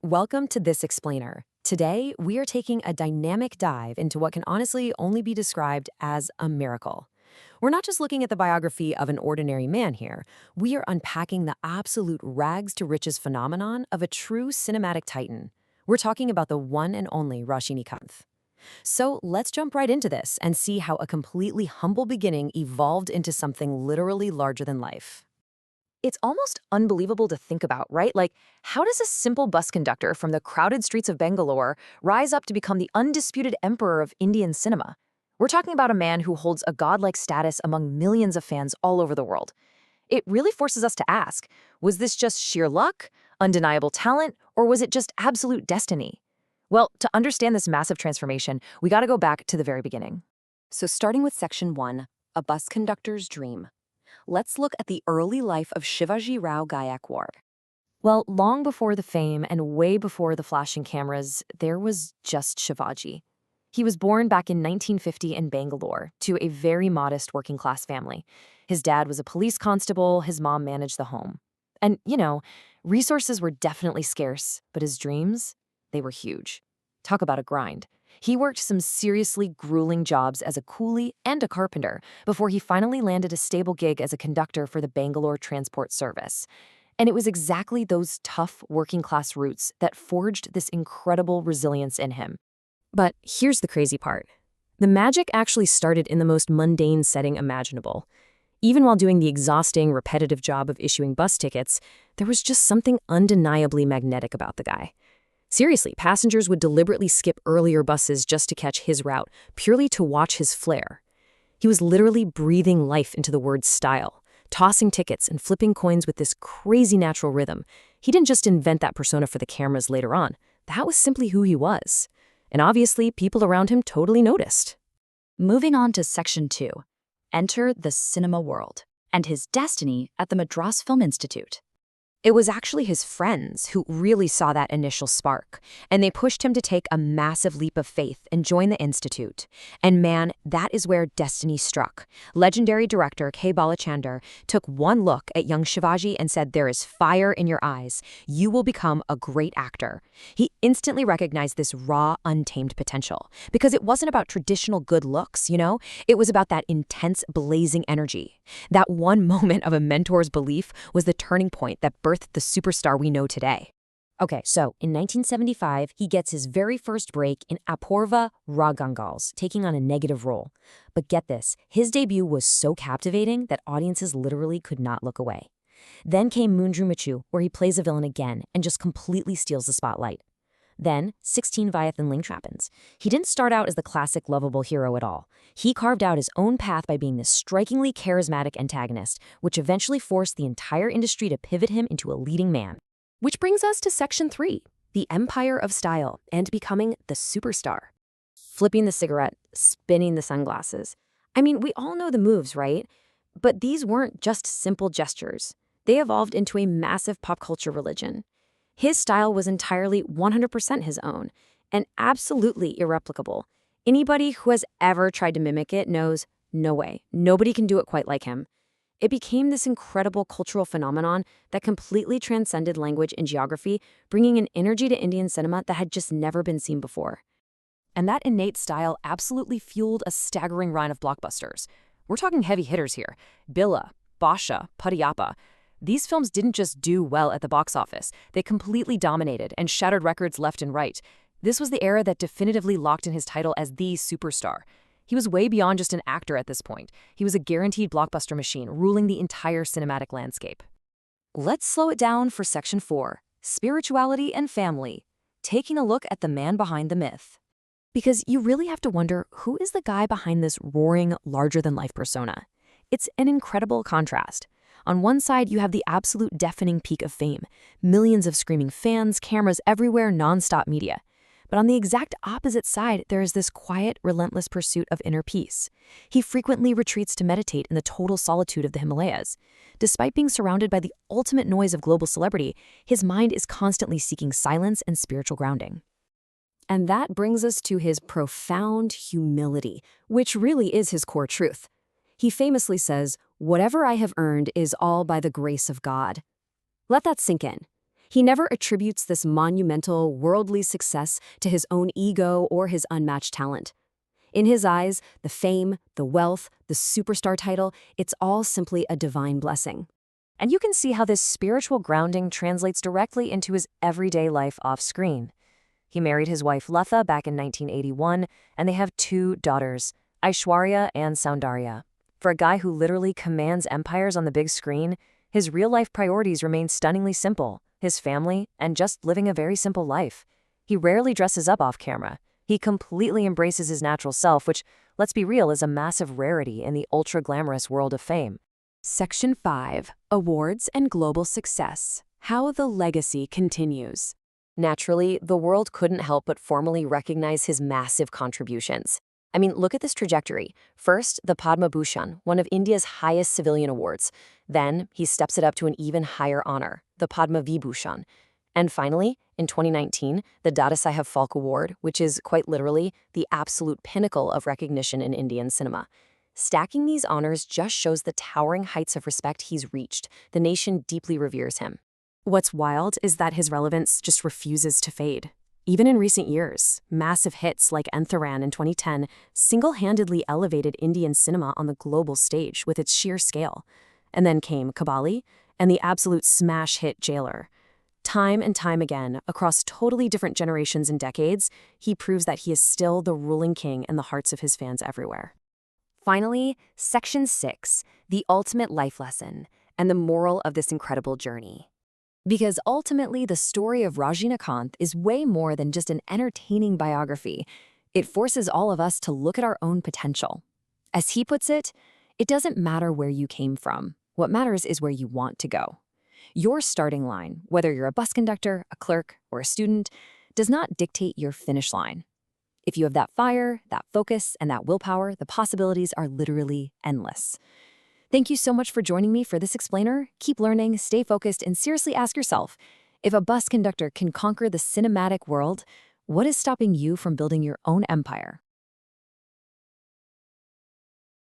Welcome to This Explainer. Today, we are taking a dynamic dive into what can honestly only be described as a miracle. We're not just looking at the biography of an ordinary man here, we are unpacking the absolute rags to riches phenomenon of a true cinematic titan. We're talking about the one and only Rajinikanth. So let's jump right into this and see how a completely humble beginning evolved into something literally larger than life. It's almost unbelievable to think about, right? Like, how does a simple bus conductor from the crowded streets of Bangalore rise up to become the undisputed emperor of Indian cinema? We're talking about a man who holds a godlike status among millions of fans all over the world. It really forces us to ask, was this just sheer luck, undeniable talent, or was it just absolute destiny? Well, to understand this massive transformation, we gotta go back to the very beginning. So starting with section 1, a bus conductor's dream. Let's look at the early life of Shivaji Rao Gaikwad. Well, long before the fame and way before the flashing cameras, there was just Shivaji. He was born back in 1950 in Bangalore to a very modest working-class family. His dad was a police constable, his mom managed the home. And, resources were definitely scarce, but his dreams, they were huge. Talk about a grind. He worked some seriously grueling jobs as a coolie and a carpenter before he finally landed a stable gig as a conductor for the Bangalore Transport Service. And it was exactly those tough working-class roots that forged this incredible resilience in him. But here's the crazy part. The magic actually started in the most mundane setting imaginable. Even while doing the exhausting, repetitive job of issuing bus tickets, there was just something undeniably magnetic about the guy. Seriously, passengers would deliberately skip earlier buses just to catch his route, purely to watch his flair. He was literally breathing life into the word style, tossing tickets and flipping coins with this crazy natural rhythm. He didn't just invent that persona for the cameras later on. That was simply who he was. And obviously, people around him totally noticed. Moving on to section 2, enter the cinema world and his destiny at the Madras Film Institute. It was actually his friends who really saw that initial spark, and they pushed him to take a massive leap of faith and join the institute. And man, that is where destiny struck. Legendary director K. Balachandar took one look at young Shivaji and said, "There is fire in your eyes. You will become a great actor." He instantly recognized this raw, untamed potential, because it wasn't about traditional good looks, It was about that intense, blazing energy. That one moment of a mentor's belief was the turning point that birthed the superstar we know today. Okay, so in 1975, he gets his very first break in Apoorva Ragangals, taking on a negative role. But get this, his debut was so captivating that audiences literally could not look away. Then came Moonju Machu, where he plays a villain again and just completely steals the spotlight. Then, 16 Vyathan Link happens. He didn't start out as the classic lovable hero at all. He carved out his own path by being this strikingly charismatic antagonist, which eventually forced the entire industry to pivot him into a leading man. Which brings us to section 3, the empire of style and becoming the superstar. Flipping the cigarette, spinning the sunglasses. I mean, we all know the moves, right? But these weren't just simple gestures. They evolved into a massive pop culture religion. His style was entirely 100% his own, and absolutely irreplicable. Anybody who has ever tried to mimic it knows, no way, nobody can do it quite like him. It became this incredible cultural phenomenon that completely transcended language and geography, bringing an energy to Indian cinema that had just never been seen before. And that innate style absolutely fueled a staggering run of blockbusters. We're talking heavy hitters here. Billa, Basha, Putiyappa. These films didn't just do well at the box office. They completely dominated and shattered records left and right. This was the era that definitively locked in his title as the superstar. He was way beyond just an actor at this point. He was a guaranteed blockbuster machine, ruling the entire cinematic landscape. Let's slow it down for section 4, spirituality and family, taking a look at the man behind the myth. Because you really have to wonder, who is the guy behind this roaring, larger-than-life persona? It's an incredible contrast. On one side, you have the absolute deafening peak of fame, millions of screaming fans, cameras everywhere, non-stop media. But on the exact opposite side, there is this quiet, relentless pursuit of inner peace. He frequently retreats to meditate in the total solitude of the Himalayas. Despite being surrounded by the ultimate noise of global celebrity, his mind is constantly seeking silence and spiritual grounding. And that brings us to his profound humility, which really is his core truth. He famously says, "Whatever I have earned is all by the grace of God." Let that sink in. He never attributes this monumental, worldly success to his own ego or his unmatched talent. In his eyes, the fame, the wealth, the superstar title, it's all simply a divine blessing. And you can see how this spiritual grounding translates directly into his everyday life off-screen. He married his wife Latha back in 1981, and they have 2 daughters, Aishwarya and Soundarya. For a guy who literally commands empires on the big screen, his real-life priorities remain stunningly simple: his family and just living a very simple life. He rarely dresses up off camera. He completely embraces his natural self, which, let's be real, is a massive rarity in the ultra-glamorous world of fame. Section 5. Awards and Global Success. How the Legacy Continues. Naturally, the world couldn't help but formally recognize his massive contributions. I mean, look at this trajectory. First, the Padma Bhushan, one of India's highest civilian awards. Then, he steps it up to an even higher honor, the Padma Vibhushan. And finally, in 2019, the Dadasaheb Phalke Award, which is quite literally the absolute pinnacle of recognition in Indian cinema. Stacking these honors just shows the towering heights of respect he's reached. The nation deeply reveres him. What's wild is that his relevance just refuses to fade. Even in recent years, massive hits like Entharan in 2010 single-handedly elevated Indian cinema on the global stage with its sheer scale. And then came Kabali and the absolute smash hit Jailer. Time and time again, across totally different generations and decades, he proves that he is still the ruling king in the hearts of his fans everywhere. Finally, Section 6, the ultimate life lesson and the moral of this incredible journey. Because ultimately, the story of Rajinikanth is way more than just an entertaining biography. It forces all of us to look at our own potential. As he puts it, it doesn't matter where you came from. What matters is where you want to go. Your starting line, whether you're a bus conductor, a clerk, or a student, does not dictate your finish line. If you have that fire, that focus, and that willpower, the possibilities are literally endless. Thank you so much for joining me for this explainer. Keep learning, stay focused, and seriously ask yourself, if a bus conductor can conquer the cinematic world, what is stopping you from building your own empire?